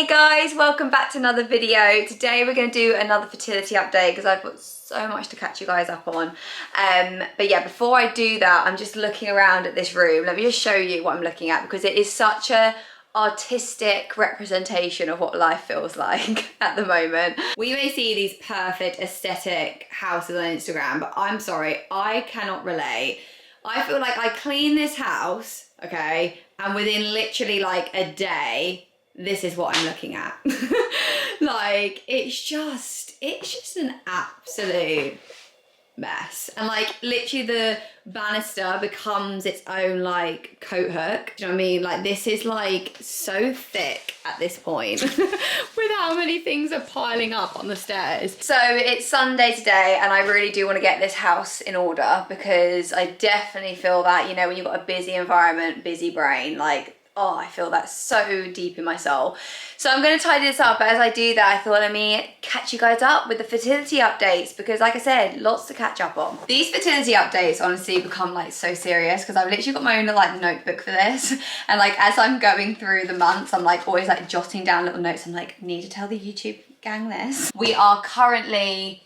Hey guys, welcome back to another video. Today we're going to do another fertility update because I've got so much to catch you guys up on. But yeah, before I do that, I'm just looking around at this room. Let me just show you what I'm looking at because it is such a artistic representation of what life feels like at the moment. We may see these perfect aesthetic houses on Instagram, but I'm sorry, I cannot relate. I feel like I clean this house, okay, and within literally like a day, this is what I'm looking at. Like, it's just an absolute mess. And like, literally the banister becomes its own like coat hook. Do you know what I mean? Like, this is like so thick at this point with how many things are piling up on the stairs. So it's Sunday today and I really do want to get this house in order because I definitely feel that, you know, when you've got a busy environment, busy brain, like, oh, I feel that so deep in my soul. So I'm going to tidy this up, but as I do that, I thought let me catch you guys up with the fertility updates because, like I said, lots to catch up on. These fertility updates honestly become like so serious because I've literally got my own like notebook for this, and like as I'm going through the months, I'm like always like jotting down little notes. I'm like, need to tell the YouTube gang this. We are currently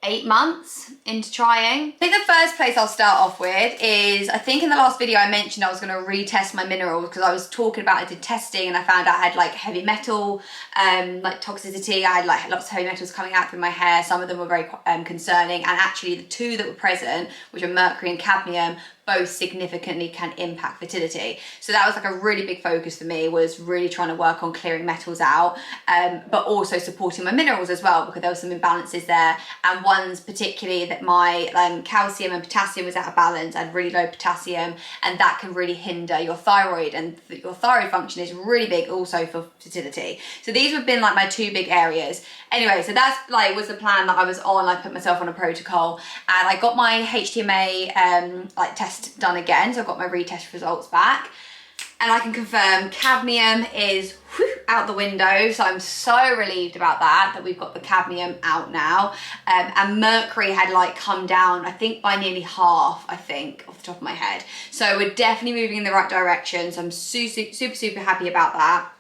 8 months into trying. I think the first place I'll start off with is, I think in the last video I mentioned I was going to retest my minerals because I was talking about I did testing and I found out I had like heavy metal, like toxicity. I had like lots of heavy metals coming out through my hair. Some of them were very concerning, and actually the two that were present, which are mercury and cadmium, both significantly can impact fertility. So that was like a really big focus for me, was really trying to work on clearing metals out, but also supporting my minerals as well because there were some imbalances there, and ones particularly that my calcium and potassium was out of balance. I had really low potassium, and that can really hinder your thyroid, and your thyroid function is really big also for fertility. So these have been like my two big areas. Anyway, so that's like was the plan that I was on. I put myself on a protocol and I got my HTMA like test done again. So I've got my retest results back and I can confirm cadmium is out the window. So I'm so relieved about that we've got the cadmium out now. And mercury had like come down, I think by nearly half, I think, off the top of my head. So we're definitely moving in the right direction. So I'm super happy about that.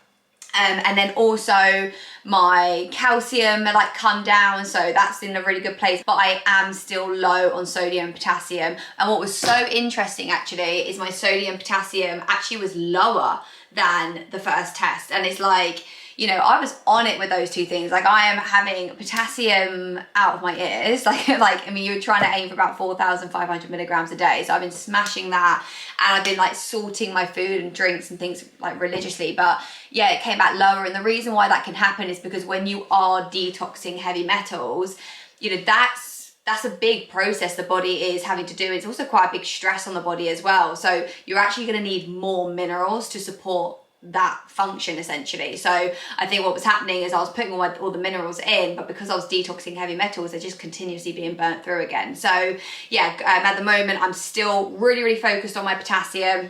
And then also my calcium like come down, so that's in a really good place, but I am still low on sodium and potassium. And what was so interesting actually is my sodium potassium actually was lower than the first test. And it's like, you know, I was on it with those two things. Like, I am having potassium out of my ears. I mean, you're trying to aim for about 4,500 milligrams a day. So I've been smashing that, and I've been like salting my food and drinks and things like religiously. But yeah, it came back lower. And the reason why that can happen is because when you are detoxing heavy metals, you know, that's a big process the body is having to do. It's also quite a big stress on the body as well. So you're actually going to need more minerals to support that function essentially. So I think what was happening is I was putting all the minerals in, but because I was detoxing heavy metals, they're just continuously being burnt through again. So yeah, at the moment I'm still really focused on my potassium.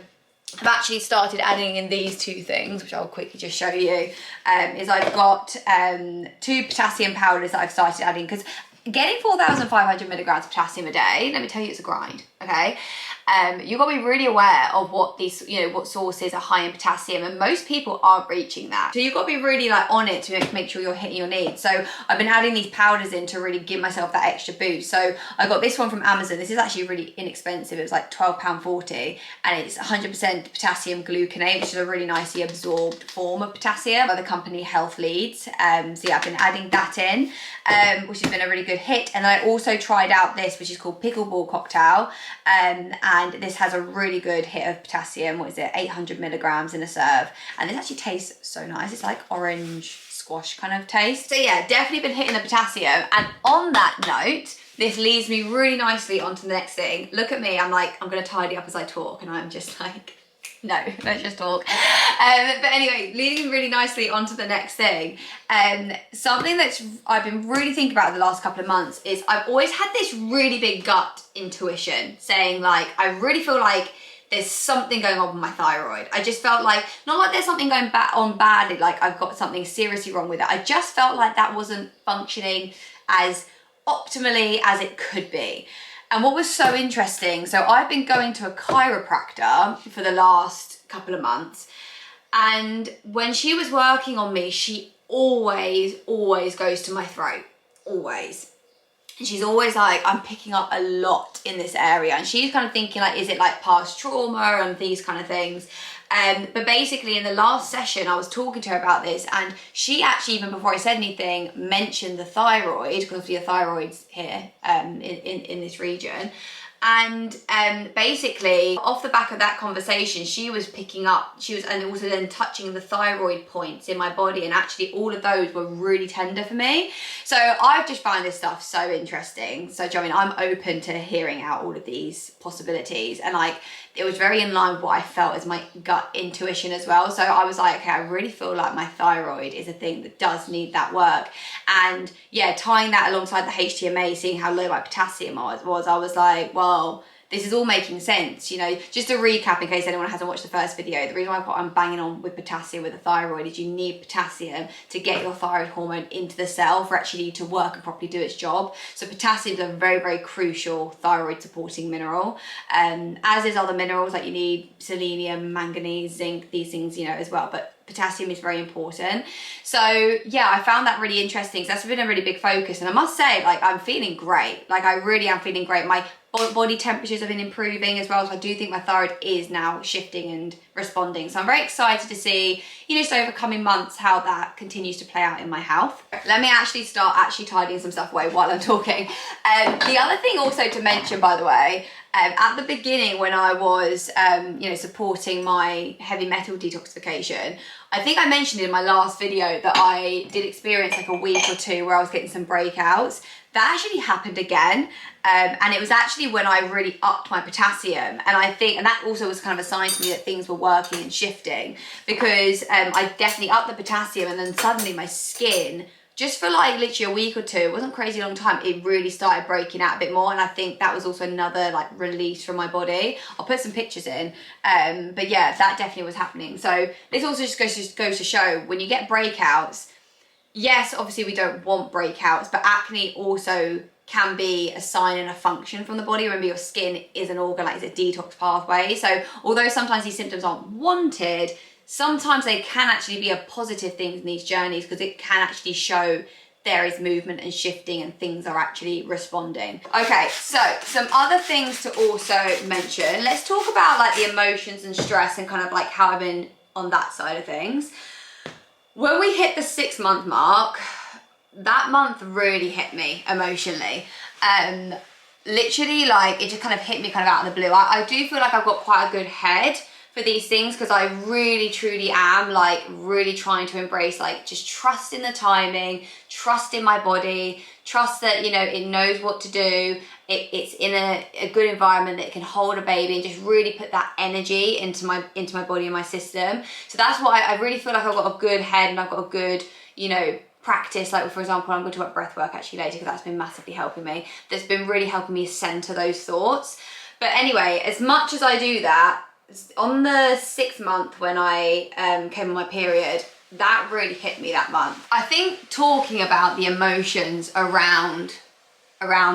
I've actually started adding in these two things, which I'll quickly just show you. Is I've got 2 potassium powders that I've started adding, because getting 4,500 milligrams of potassium a day, let me tell you, it's a grind, okay? You've got to be really aware of what these, you know, what sources are high in potassium, and most people aren't reaching that. So you've got to be really like on it to make sure you're hitting your needs. So I've been adding these powders in to really give myself that extra boost. So I got this one from Amazon. This is actually really inexpensive. It was like £12.40, and it's 100% potassium gluconate, which is a really nicely absorbed form of potassium, by the company Health Leads. So yeah, I've been adding that in, which has been a really good hit. And I also tried out this, which is called Pickleball Cocktail, and this has a really good hit of potassium. What is it, 800 milligrams in a serve, and this actually tastes so nice. It's like orange squash kind of taste. So yeah, definitely been hitting the potassium. And on that note, this leads me really nicely onto the next thing. Look at me, I'm gonna tidy up as I talk, and I'm just like, no, let's just talk. But anyway, leading really nicely onto the next thing. Something that's I've been really thinking about the last couple of months is I've always had this really big gut intuition saying like, I really feel like there's something going on with my thyroid. I just felt like, not like there's something going on badly, like I've got something seriously wrong with it. I just felt like that wasn't functioning as optimally as it could be. And what was so interesting, so I've been going to a chiropractor for the last couple of months, And when she was working on me, she always goes to my throat, always. And she's always like, I'm picking up a lot in this area. And she's kind of thinking like, is it like past trauma and these kind of things? But basically in the last session, I was talking to her about this, and she actually, even before I said anything, mentioned the thyroid, because the thyroid's here in this region. And basically off the back of that conversation, she was picking up, and also then touching the thyroid points in my body, and actually all of those were really tender for me. So I've just found this stuff so interesting. So do you know what I mean? I'm open to hearing out all of these possibilities, and like it was very in line with what I felt as my gut intuition as well. So I was like, okay, I really feel like my thyroid is a thing that does need that work. And yeah, tying that alongside the HTMA, seeing how low my potassium was, I was like, well, this is all making sense. You know, just to recap in case anyone hasn't watched the first video, the reason why I'm banging on with potassium with the thyroid is you need potassium to get your thyroid hormone into the cell for actually to work and properly do its job. So potassium is a very crucial thyroid supporting mineral, as is other minerals, like you need selenium, manganese, zinc, these things, you know, as well. But potassium is very important. So yeah, I found that really interesting. So that's been a really big focus, and I must say, like, I'm feeling great. Like I really am feeling great. My body temperatures have been improving as well, so I do think my thyroid is now shifting and responding. So I'm very excited to see, you know, just over coming months how that continues to play out in my health. Let me actually start tidying some stuff away while I'm talking. The other thing also to mention, by the way, at the beginning when I was, you know, supporting my heavy metal detoxification, I think I mentioned in my last video that I did experience like a week or two where I was getting some breakouts. That actually happened again, and it was actually when I really upped my potassium, and I think, and that also was kind of a sign to me that things were working and shifting, because I definitely upped the potassium, and then suddenly my skin, just for like literally a week or two, it wasn't crazy long time, it really started breaking out a bit more, and I think that was also another like release from my body. I'll put some pictures in, but yeah, that definitely was happening. So this also just goes to show, when you get breakouts, yes, obviously we don't want breakouts, but acne also can be a sign and a function from the body. Remember, your skin is an organ, like it's a detox pathway. So although sometimes these symptoms aren't wanted, sometimes they can actually be a positive thing in these journeys, because it can actually show there is movement and shifting and things are actually responding. Okay, so some other things to also mention. Let's talk about like the emotions and stress and kind of like how I've been on that side of things. When we hit the 6-month mark, that month really hit me emotionally. Literally, like, it just kind of hit me kind of out of the blue. I do feel like I've got quite a good head for these things, because I really truly am like really trying to embrace, like, just trust in the timing, trust in my body, trust that, you know, it knows what to do. It's in a good environment that it can hold a baby, and just really put that energy into my body and my system. So that's why I really feel like I've got a good head, and I've got a good, you know, practice. Like, for example, I'm going to talk about breath work actually later, because that's been massively helping me. That's been really helping me center those thoughts. But anyway, as much as I do that, on the 6th month when I came on my period, that really hit me that month. I think talking about the emotions around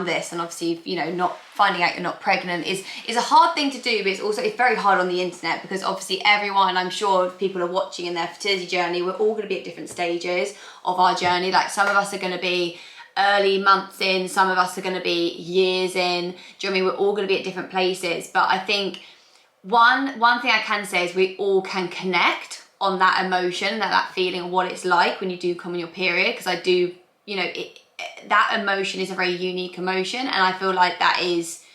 this, and obviously, you know, not finding out you're not pregnant is a hard thing to do, but it's very hard on the internet, because obviously everyone, I'm sure, if people are watching in their fertility journey, we're all going to be at different stages of our journey. Like, some of us are going to be early months in, some of us are going to be years in. Do you know what I mean? We're all going to be at different places, but I think one thing I can say is we all can connect on that emotion, that feeling of what it's like when you do come on your period, because I do, you know, that emotion is a very unique emotion, and I feel like that is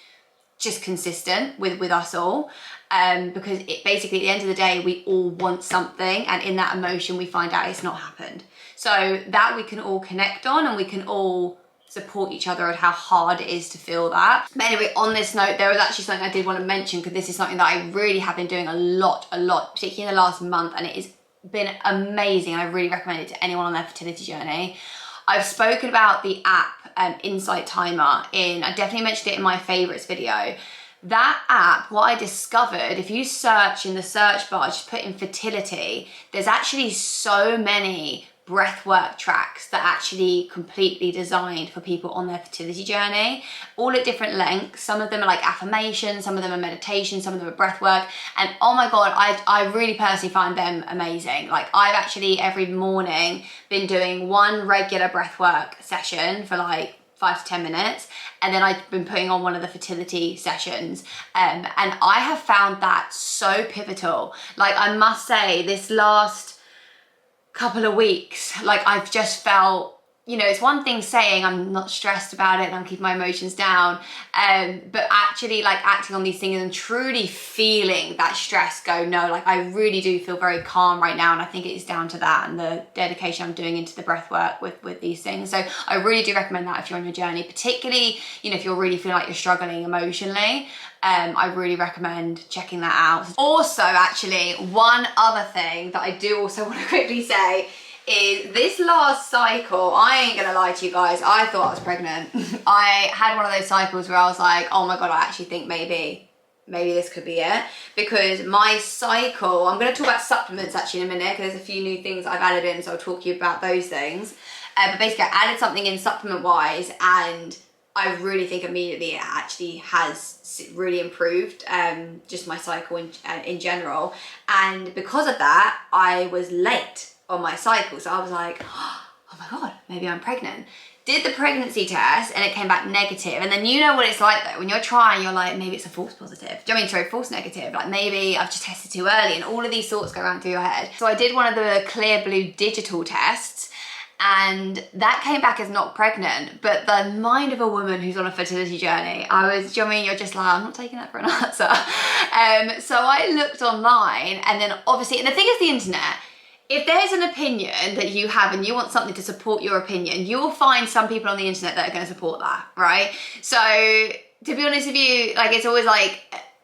just consistent with us all, because it basically, at the end of the day, we all want something, and in that emotion we find out it's not happened. So that we can all connect on, and we can all support each other at how hard it is to feel that. But anyway, on this note, there was actually something I did want to mention, because this is something that I really have been doing a lot, particularly in the last month, and it has been amazing, and I really recommend it to anyone on their fertility journey. I've spoken about the app Insight Timer I definitely mentioned it in my favorites video. That app, what I discovered, if you search in the search bar, just put in fertility, there's actually so many breathwork tracks that are actually completely designed for people on their fertility journey, all at different lengths. Some of them are like affirmations, some of them are meditation, some of them are breathwork, and oh my god, I really personally find them amazing. Like, I've actually every morning been doing one regular breathwork session for like 5 to 10 minutes, and then I've been putting on one of the fertility sessions, and I have found that so pivotal. Like, I must say, this last couple of weeks, like, I've just felt, you know, it's one thing saying I'm not stressed about it and I'm keeping my emotions down, but actually like acting on these things and truly feeling that stress go, no, like, I really do feel very calm right now, and I think it is down to that and the dedication I'm doing into the breath work with these things. So I really do recommend that if you're on your journey, particularly, you know, if you're really feeling like you're struggling emotionally. I really recommend checking that out. Also, actually, one other thing that I do also want to quickly say is this last cycle, I ain't gonna lie to you guys, I thought I was pregnant. I had one of those cycles where I was like, oh my god, I actually think maybe this could be it, because my cycle, I'm going to talk about supplements actually in a minute, because there's a few new things I've added in, so I'll talk to you about those things. But basically I added something in supplement wise, and I really think immediately it actually has really improved just my cycle in general. And because of that, I was late on my cycle. So I was like, oh my God, maybe I'm pregnant. Did the pregnancy test and it came back negative. And then you know what it's like though, when you're trying, you're like, maybe it's a false positive. Do you know what I mean? Sorry, false negative. Like, maybe I've just tested too early, and all of these thoughts go around through your head. So I did one of the clear blue digital tests, and that came back as not pregnant. But the mind of a woman who's on a fertility journey, do you know what I mean? You're just like, I'm not taking that for an answer. So I looked online, and then obviously, and the thing is the internet, if there's an opinion that you have and you want something to support your opinion, you will find some people on the internet that are going to support that, right? So to be honest with you, like, it's always like,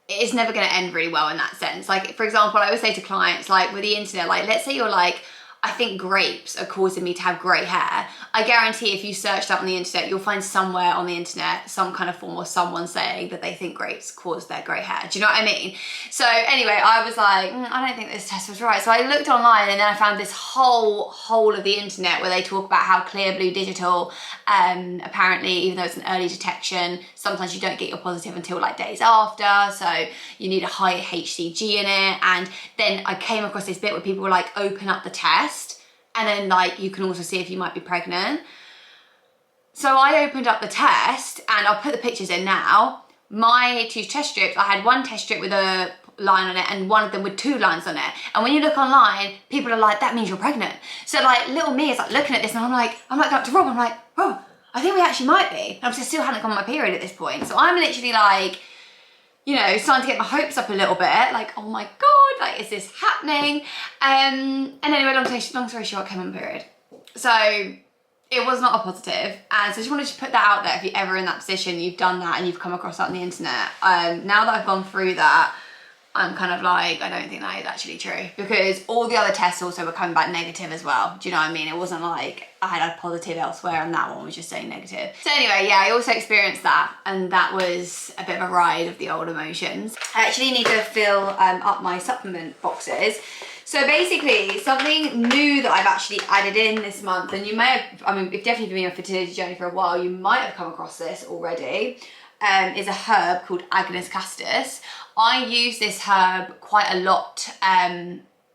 it's never going to end really well in that sense. Like, for example, I always say to clients, like, with the internet, like, let's say you're like, I think grapes are causing me to have grey hair. I guarantee if you search that on the internet, you'll find somewhere on the internet some kind of form or someone saying that they think grapes cause their grey hair. Do you know what I mean? So anyway, I was like, I don't think this test was right. So I looked online, and then I found this whole of the internet where they talk about how clear blue digital, apparently, even though it's an early detection, sometimes you don't get your positive until like days after. So you need a high HCG in it. And then I came across this bit where people were like, open up the test, and then like you can also see if you might be pregnant. So I opened up the test, and I'll put the pictures in now. My 2 test strips, I had one test strip with a line on it and one of them with 2 lines on it. And when you look online, people are like, that means you're pregnant. So like little me is like looking at this, and I'm like up to Rob, I'm like, oh, I think we actually might be. And I still hadn't gone my period at this point. So I'm literally like, you know, starting to get my hopes up a little bit, like, oh my God, like, is this happening? And anyway, long story short, I came on period. So it was not a positive. And so I just wanted to put that out there. If you're ever in that position, you've done that and you've come across that on the internet. Now that I've gone through that, I'm kind of like, I don't think that is actually true, because all the other tests also were coming back negative as well. Do you know what I mean? It wasn't like I had a positive elsewhere and that one was just saying negative. So anyway, yeah, I also experienced that, and that was a bit of a ride of the old emotions. I actually need to fill up my supplement boxes. So basically, something new that I've actually added in this month, and you may have, I mean, if definitely been on a fertility journey for a while, you might have come across this already, is a herb called Agnus castus. I use this herb quite a lot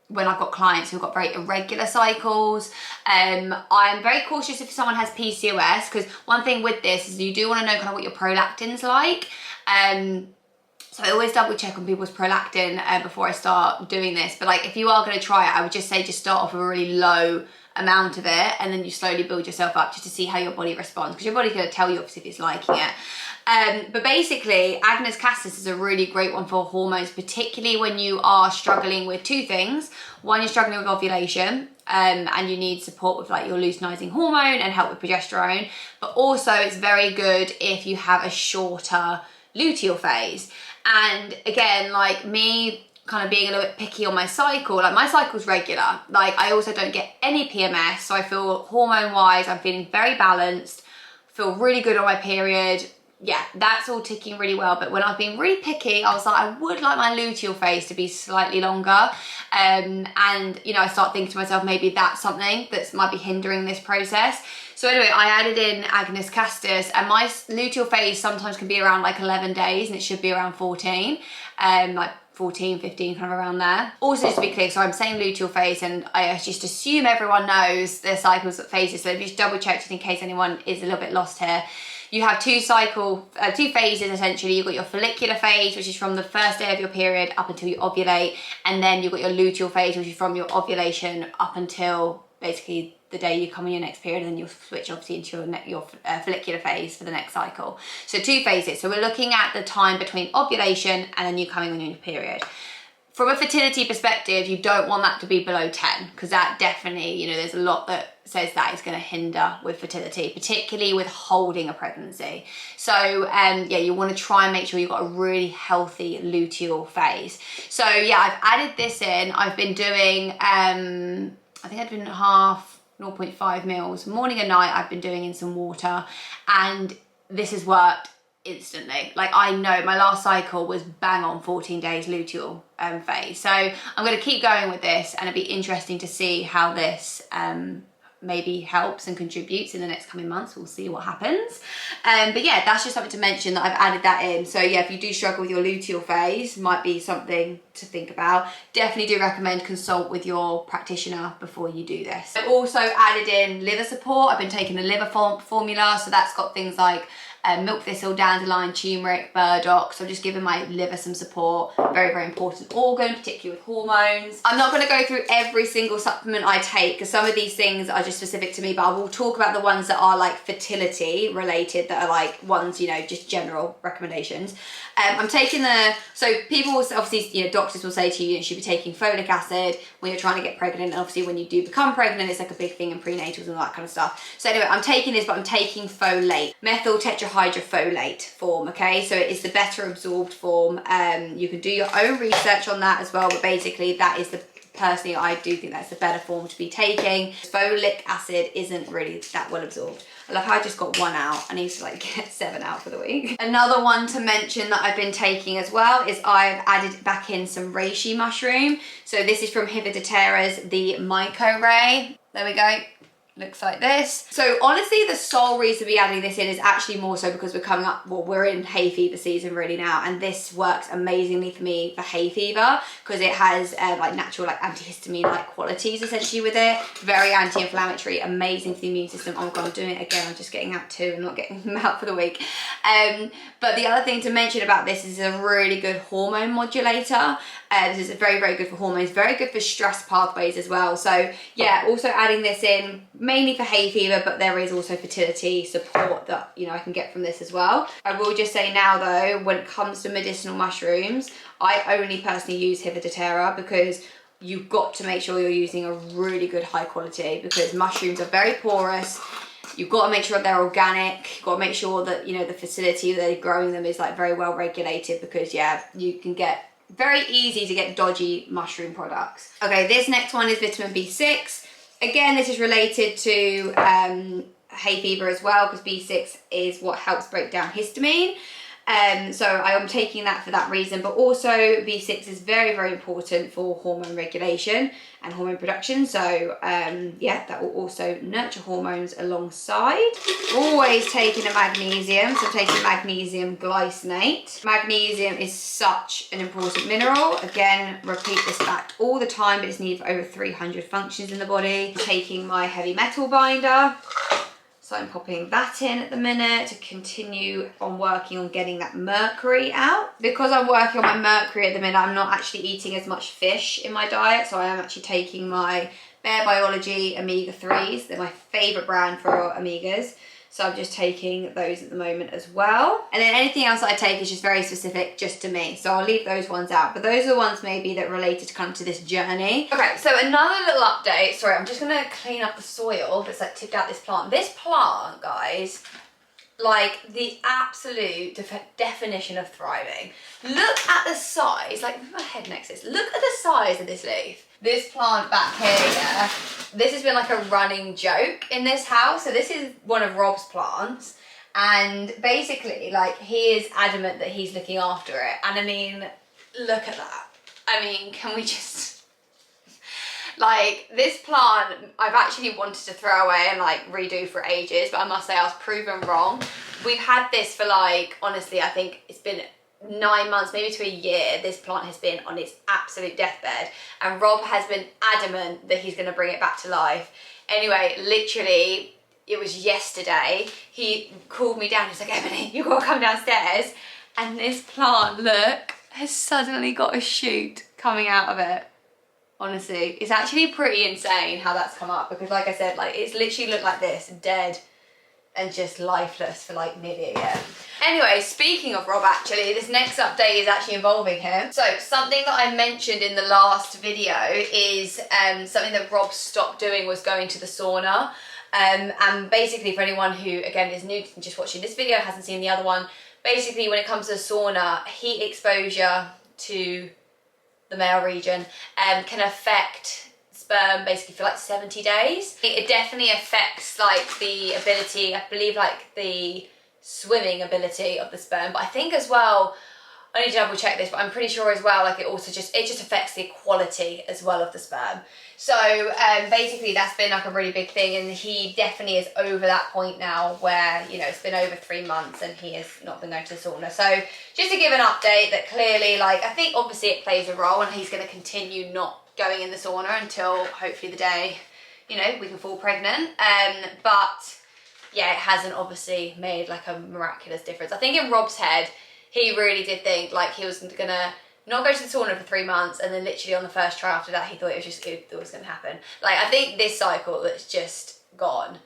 when I've got clients who've got very irregular cycles. I'm very cautious if someone has PCOS, because one thing with this is you do want to know kind of what your prolactin's like. So I always double check on people's prolactin before I start doing this. But like, if you are going to try it, I would just say just start off with a really low amount of it, and then you slowly build yourself up just to see how your body responds, because your body's going to tell you obviously if it's liking it. But basically, Agnus castus is a really great one for hormones, particularly when you are struggling with 2 things. One, you're struggling with ovulation, and you need support with like your luteinizing hormone and help with progesterone. But also it's very good if you have a shorter luteal phase. And again, like me kind of being a little bit picky on my cycle, like my cycle's regular. Like, I also don't get any PMS, so I feel hormone wise, I'm feeling very balanced, feel really good on my period, yeah, that's all ticking really well. But when I've been really picky, I was like, I would like my luteal phase to be slightly longer. And, you know, I start thinking to myself, maybe that's something that might be hindering this process. So anyway, I added in Agnus castus, and my luteal phase sometimes can be around like 11 days, and it should be around 14, like 14, 15, kind of around there. Also, just to be clear, so I'm saying luteal phase, and I just assume everyone knows their cycles of phases, so if you just double check just in case anyone is a little bit lost here. You have two phases essentially. You've got your follicular phase, which is from the first day of your period up until you ovulate, and then you've got your luteal phase, which is from your ovulation up until basically the day you come in your next period, and then you'll switch obviously into your follicular phase for the next cycle. So 2 phases. So we're looking at the time between ovulation and then you coming on your period. From a fertility perspective, you don't want that to be below 10, because that definitely, you know, there's a lot that says that is going to hinder with fertility, particularly with holding a pregnancy. So yeah, you want to try and make sure you've got a really healthy luteal phase. So yeah, I've added this in. I've been doing, I think I've been 0.5 mils morning and night. I've been doing in some water, and this has worked instantly. Like, I know my last cycle was bang on 14 days luteal phase. So I'm going to keep going with this, and it'd be interesting to see how this maybe helps and contributes in the next coming months. We'll see what happens. But yeah, that's just something to mention that I've added that in. So yeah, if you do struggle with your luteal phase, might be something to think about. Definitely do recommend consult with your practitioner before you do this. I also added in liver support. I've been taking the liver formula, so that's got things like milk thistle, dandelion, turmeric, burdock. So I'm just giving my liver some support. Very, very important organ, particularly with hormones. I'm not going to go through every single supplement I take, because some of these things are just specific to me, but I will talk about the ones that are like fertility related, that are like ones, you know, just general recommendations. I'm taking so people will obviously, you know, doctors will say to you, you should be taking folic acid when you're trying to get pregnant. And obviously when you do become pregnant, it's like a big thing in prenatals and all that kind of stuff. So anyway, I'm taking this, but I'm taking folate, methyl tetrahydrofolate form, okay? So it is the better absorbed form. You can do your own research on that as well, but basically that is personally, I do think that's the better form to be taking. Folic acid isn't really that well absorbed. I love how I just got 1 out. I need to like get 7 out for the week. Another one to mention that I've been taking as well is I've added back in some reishi mushroom. So this is from Hivadotera's the Myco Ray. There we go. Looks like this. So honestly, the sole reason we're adding this in is actually more so because we're coming up, well, we're in hay fever season really now, and this works amazingly for me for hay fever because it has like natural like antihistamine like qualities essentially with it. Very anti-inflammatory, amazing for the immune system. Oh my god, I'm doing it again. I'm just getting out 2 and not getting them out for the week. But the other thing to mention about this is a really good hormone modulator. This is very, very good for hormones, very good for stress pathways as well. So yeah, also adding this in mainly for hay fever, but there is also fertility support that, you know, I can get from this as well. I will just say now though, when it comes to medicinal mushrooms, I only personally use Hivadotera because you've got to make sure you're using a really good high quality, because mushrooms are very porous. You've got to make sure they're organic. You've got to make sure that, you know, the facility that they're growing them is like very well regulated, because yeah, you can get very easy to get dodgy mushroom products. Okay, this next one is vitamin B6. Again, this is related to hay fever as well, because B6 is what helps break down histamine. So I am taking that for that reason, but also B6 is very, very important for hormone regulation and hormone production. So yeah, that will also nurture hormones alongside. Always taking a magnesium, so I'm taking magnesium glycinate. Magnesium is such an important mineral. Again, repeat this fact all the time, but it's needed for over 300 functions in the body. I'm taking my heavy metal binder. So I'm popping that in at the minute to continue on working on getting that mercury out. Because I'm working on my mercury at the minute, I'm not actually eating as much fish in my diet. So I am actually taking my Bare Biology omega-3s. They're my favourite brand for omegas. So I'm just taking those at the moment as well. And then anything else that I take is just very specific just to me. So I'll leave those ones out. But those are the ones maybe that related to kind of to this journey. Okay, so another little update. Sorry, I'm just gonna clean up the soil that's like tipped out this plant. This plant, guys, like the absolute definition of thriving. Look at the size, like my head next to this. Look at the size of this leaf. This plant back here, yeah, this has been like a running joke in this house. So this is one of Rob's plants, And basically, like, he is adamant that he's looking after it. And I mean, look at that. I mean, can we just, like, this plant I've actually wanted to throw away and like redo for ages, but I must say I was proven wrong. We've had this for like, honestly, I think it's been 9 months, maybe to a year. This plant has been on its absolute deathbed, and Rob has been adamant that he's going to bring it back to life. Anyway, literally, it was yesterday, he called me down. He's like, Emily, you've got to come downstairs. And this plant, look, has suddenly got a shoot coming out of it. Honestly, it's actually pretty insane how that's come up, because like I said, like, it's literally looked like this, dead and just lifeless for like nearly a year. Anyway, speaking of Rob, actually, this next update is actually involving him. So something that I mentioned in the last video is something that Rob stopped doing was going to the sauna. And basically, for anyone who, again, is new to just watching this video, hasn't seen the other one, basically when it comes to the sauna, heat exposure to the male region can affect sperm basically for like 70 days. It definitely affects like the ability, I believe, like the swimming ability of the sperm, but I think as well, I need to double check this, but I'm pretty sure as well, like it just affects the quality as well of the sperm. So basically that's been like a really big thing, and he definitely is over that point now where, you know, it's been over 3 months and he has not been going to the sauna. So just to give an update that clearly, like, I think obviously it plays a role, and he's going to continue not going in the sauna until hopefully the day, you know, we can fall pregnant. But yeah, it hasn't obviously made like a miraculous difference. I think in Rob's head, he really did think like he was gonna not go to the sauna for 3 months, and then literally on the first try after that, he thought it was gonna happen. Like, I think this cycle that's just gone,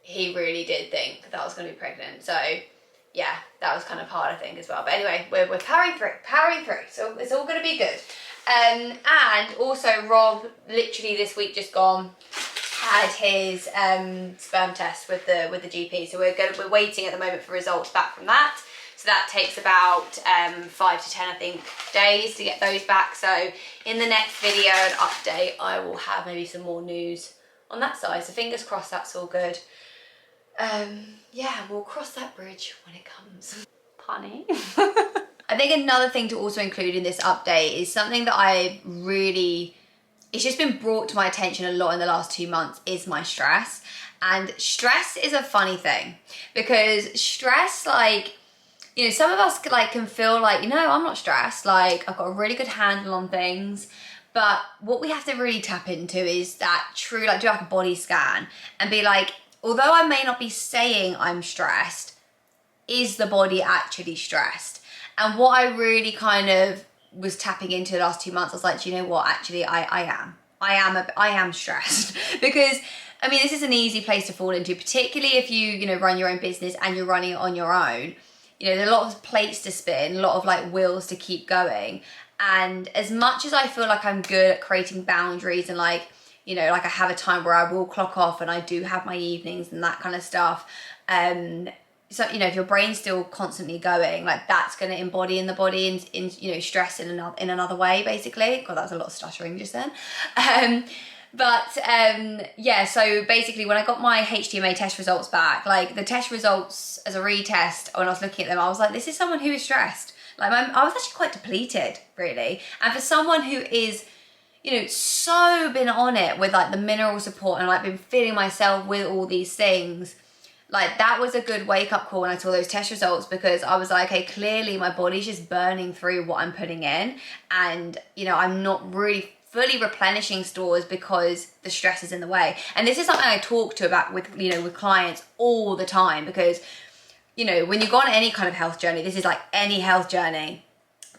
he really did think that I was gonna be pregnant. So yeah, that was kind of hard, I think, as well. But anyway, we're powering through. So it's all gonna be good. And also Rob literally this week just gone had his sperm test with the GP. So we're waiting at the moment for results back from that. So that takes about 5 to 10, I think, days to get those back. So in the next video and update, I will have maybe some more news on that side. So fingers crossed that's all good. Yeah, we'll cross that bridge when it comes. Punny. I think another thing to also include in this update is something that it's just been brought to my attention a lot in the last 2 months, is my stress. And stress is a funny thing, because stress, like, you know, some of us like can feel like, you know, I'm not stressed, like I've got a really good handle on things. But what we have to really tap into is that true, like, do like a body scan and be like, although I may not be saying I'm stressed, is the body actually stressed? And what I really kind of was tapping into the last 2 months, I was like, do you know what? Actually, I am stressed. Because I mean, this is an easy place to fall into, particularly if you know, run your own business and you're running it on your own. You know, there's a lot of plates to spin, a lot of like wheels to keep going. And as much as I feel like I'm good at creating boundaries and like, you know, like I have a time where I will clock off and I do have my evenings and that kind of stuff. So, you know, if your brain's still constantly going, like that's going to embody in the body in you know, stress in another way, basically. God, that was a lot of stuttering just then. Yeah, so basically when I got my HTMA test results back, like the test results as a retest, when I was looking at them, I was like, this is someone who is stressed. Like I was actually quite depleted, really. And for someone who is, you know, so been on it with like the mineral support and like been feeding myself with all these things, like that was a good wake up call when I saw those test results, because I was like, okay, clearly my body's just burning through what I'm putting in, and you know, I'm not really fully replenishing stores because the stress is in the way. And this is something I talk to about with, you know, with clients all the time, because, you know, when you go on any kind of health journey, this is like any health journey,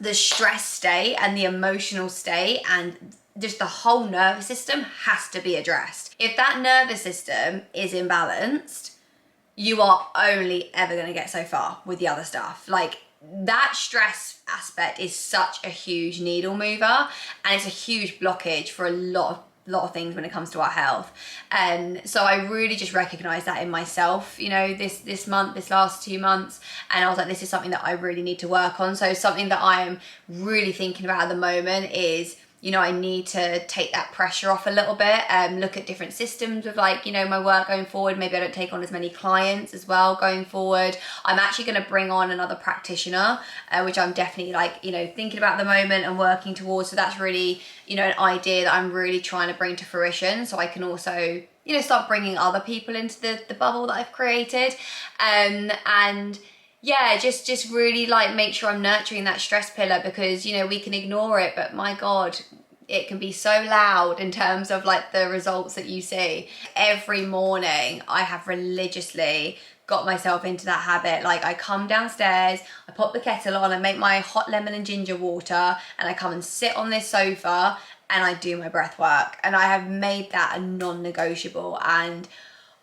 the stress state and the emotional state and just the whole nervous system has to be addressed. If that nervous system is imbalanced, you are only ever going to get so far with the other stuff. Like that stress aspect is such a huge needle mover, and it's a huge blockage for a lot of things when it comes to our health. And so I really just recognized that in myself, you know, this last 2 months, and I was like, this is something that I really need to work on. So something that I am really thinking about at the moment is you know, I need to take that pressure off a little bit, look at different systems of like, you know, my work going forward. Maybe I don't take on as many clients as well going forward. I'm actually going to bring on another practitioner, which I'm definitely like, you know, thinking about at the moment and working towards. So that's really, you know, an idea that I'm really trying to bring to fruition, so I can also, you know, start bringing other people into the bubble that I've created. And yeah, just really like make sure I'm nurturing that stress pillar, because, you know, we can ignore it, but my God, it can be so loud in terms of like the results that you see. Every morning I have religiously got myself into that habit. Like I come downstairs, I pop the kettle on, I make my hot lemon and ginger water, and I come and sit on this sofa and I do my breath work. And I have made that a non-negotiable, and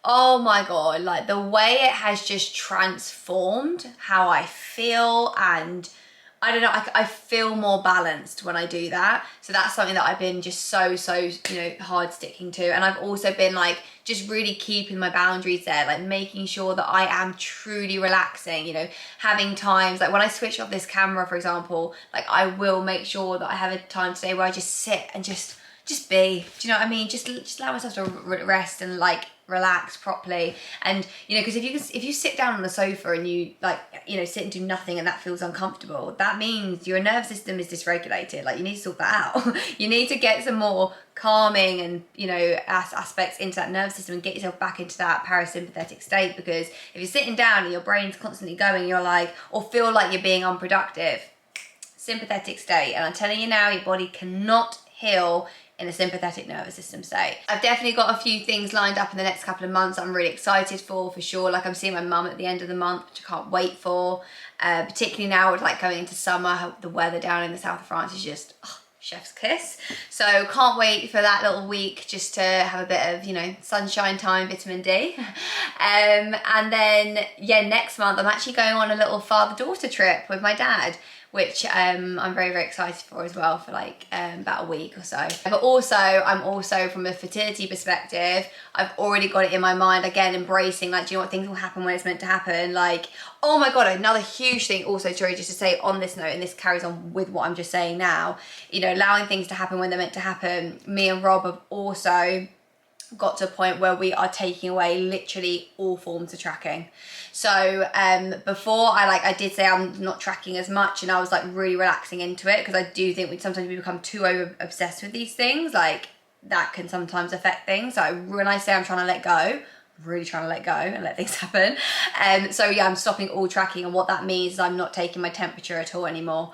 oh my God, like the way it has just transformed how I feel, and I don't know, I feel more balanced when I do that. So that's something that I've been just so, you know, hard sticking to. And I've also been like, just really keeping my boundaries there, like making sure that I am truly relaxing, you know, having times, like when I switch off this camera, for example, like I will make sure that I have a time today where I just sit and just be, do you know what I mean? Just allow myself to rest and like relax properly. And you know, because if you sit down on the sofa and you like, you know, sit and do nothing and that feels uncomfortable, that means your nerve system is dysregulated. Like you need to sort that out. You need to get some more calming and, you know, aspects into that nerve system and get yourself back into that parasympathetic state. Because if you're sitting down and your brain's constantly going, you're like, or feel like you're being unproductive, sympathetic state. And I'm telling you now, your body cannot heal in a sympathetic nervous system state. I've definitely got a few things lined up in the next couple of months I'm really excited for sure. Like I'm seeing my mum at the end of the month, which I can't wait for. Particularly now with like going into summer, the weather down in the south of France is just, chef's kiss. So can't wait for that little week just to have a bit of, you know, sunshine time, vitamin D. And then, yeah, next month I'm actually going on a little father-daughter trip with my dad, which I'm very, very excited for as well, for like about a week or so. But also, I'm also from a fertility perspective, I've already got it in my mind, again, embracing, like, do you know what, things will happen when it's meant to happen. Like, oh my God, another huge thing also, Tori, just to say on this note, and this carries on with what I'm just saying now, you know, allowing things to happen when they're meant to happen. Me and Rob have also got to a point where we are taking away literally all forms of tracking. So before I did say I'm not tracking as much, and I was like really relaxing into it, because I do think sometimes we become too over obsessed with these things, like that can sometimes affect things. So when I say I'm trying to let go, I'm really trying to let go and let things happen. So yeah, I'm stopping all tracking, and what that means is I'm not taking my temperature at all anymore,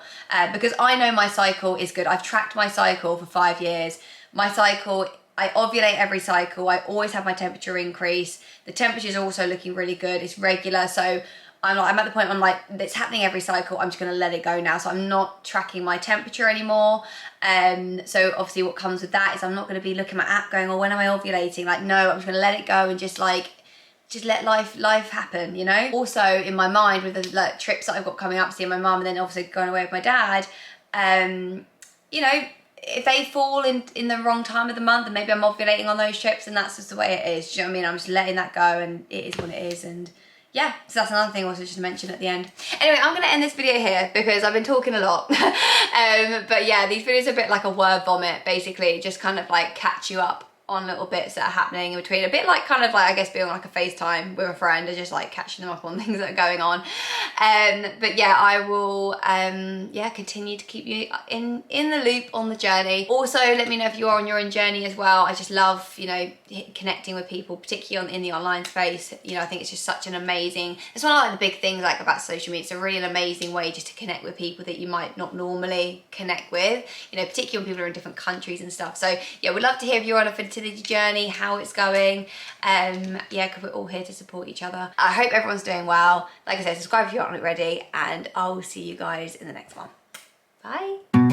because I know my cycle is good. I've tracked my cycle for 5 years. My cycle, I ovulate every cycle. I always have my temperature increase. The temperature is also looking really good. It's regular. So I'm at the point I'm like, it's happening every cycle. I'm just going to let it go now. So I'm not tracking my temperature anymore. So obviously what comes with that is I'm not going to be looking at my app going, oh, when am I ovulating? Like, no, I'm just going to let it go and just let life happen, you know? Also in my mind with the like trips that I've got coming up, seeing my mum, and then obviously going away with my dad, you know, if they fall in the wrong time of the month, and maybe I'm ovulating on those trips, and that's just the way it is. Do you know what I mean? I'm just letting that go, and it is what it is. And yeah, so that's another thing also just to mention at the end. Anyway, I'm gonna end this video here because I've been talking a lot. But yeah, these videos are a bit like a word vomit, basically, just kind of like catch you up on little bits that are happening in between, a bit like kind of like I guess being like a FaceTime with a friend, and just like catching them up on things that are going on. But yeah, I will yeah, continue to keep you in the loop on the journey. Also, let me know if you are on your own journey as well. I just love, you know, connecting with people, particularly in the online space. You know, I think it's just such an amazing, it's one of like the big things like about social media. It's a really an amazing way just to connect with people that you might not normally connect with, you know, particularly when people are in different countries and stuff. So yeah, we'd love to hear if you're on a fertility journey, how it's going. Yeah, because we're all here to support each other. I hope everyone's doing well. Like I said, subscribe if you aren't already, and I'll see you guys in the next one. Bye.